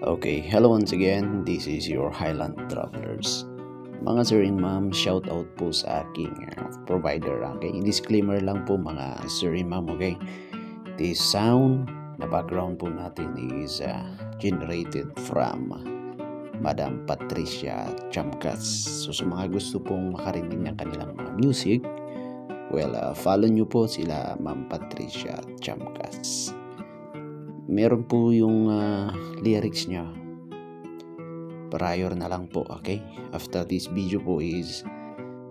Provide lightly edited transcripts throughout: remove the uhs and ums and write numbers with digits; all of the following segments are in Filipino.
Okay, hello once again. This is your Highland Travelers. Mga sir and ma'am, shout out po sa aking provider. Okay, disclaimer lang po mga sir and ma'am. Okay, this sound na background po natin is generated from Madam Patricia Chamkas. So sa mga gusto pong makarinig ng kanilang mga music, follow nyo po sila Ma'am Patricia Chamkas. Meron po yung lyrics niya prior na lang po, okay? After this video po is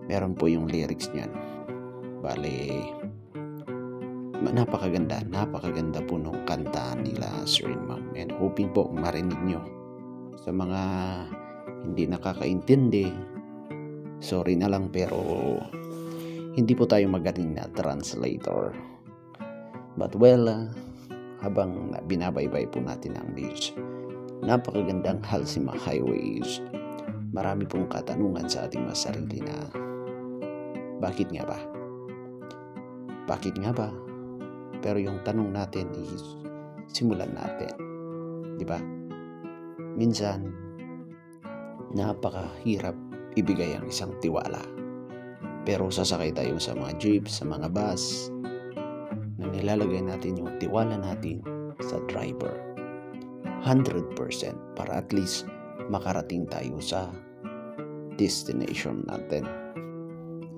meron po yung lyrics niyan. Bale, napakaganda po nung kanta nila Sir and Ma'am, and hoping po marinig nyo. Sa mga hindi nakakaintindi, sorry na lang, pero hindi po tayo magaling na translator. But habang binabaybay po natin ang news, napakagandang Halsima Highways, marami pong katanungan sa ating mga sarili na bakit nga ba? Bakit nga ba? Pero yung tanong natin is simulan natin, di ba? Minsan napakahirap ibigay ang isang tiwala, pero sasakay tayo sa mga jeep, sa mga bus, na nilalagay natin yung tiwala natin sa driver 100% para at least makarating tayo sa destination natin.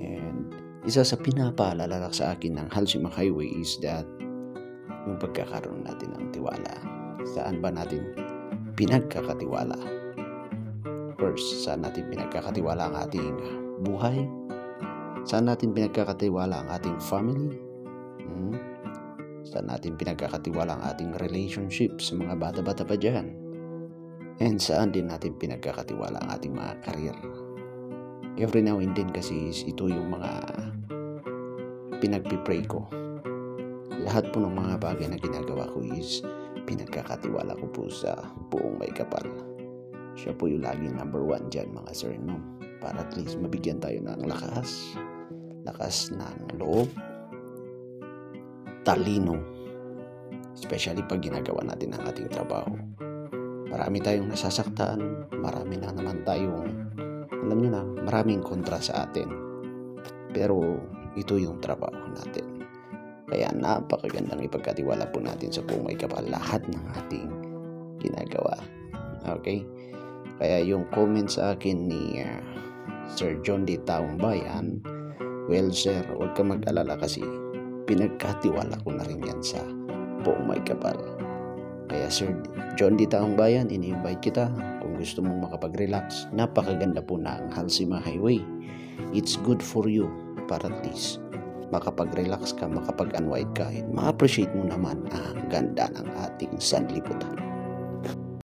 And isa sa pinapaalala sa akin ng Halsima Highway is that yung pagkakaroon natin ng tiwala. Saan ba natin pinagkakatiwala? First, saan natin pinagkakatiwala ang ating buhay? Saan natin pinagkakatiwala ang ating family? Saan natin pinagkakatiwala ang ating relationship sa mga bata-bata pa dyan? And saan din natin pinagkakatiwala ang ating mga career? Every now and then kasi ito yung mga pinagpipray ko. Lahat po ng mga bagay na ginagawa ko is pinagkakatiwala ko po sa buong may kapal. Siya po yung laging number 1 dyan mga sir and ma'am, para at least mabigyan tayo ng lakas ng loob, talino, especially pag ginagawa natin ang ating trabaho. Marami tayong nasasaktan, marami na naman tayong, alam nyo na, maraming kontra sa atin, pero ito yung trabaho natin. Kaya napakagandang ipagkatiwala po natin sa buong may kapal lahat ng ating ginagawa. Okay? Kaya yung comment sa akin ni Sir John D. Taong Bayan, well sir, huwag ka mag-alala kasi pinagkatiwala ko na rin yan sa buong may kapal. Kaya Sir John D. Taong Bayan, ini-invite kita kung gusto mong makapag-relax. Napakaganda po na ang Halsima Highway. It's good for you para at least makapag-relax ka, makapag-unwind ka, and ma-appreciate mo naman ang ganda ng ating sanlibutan.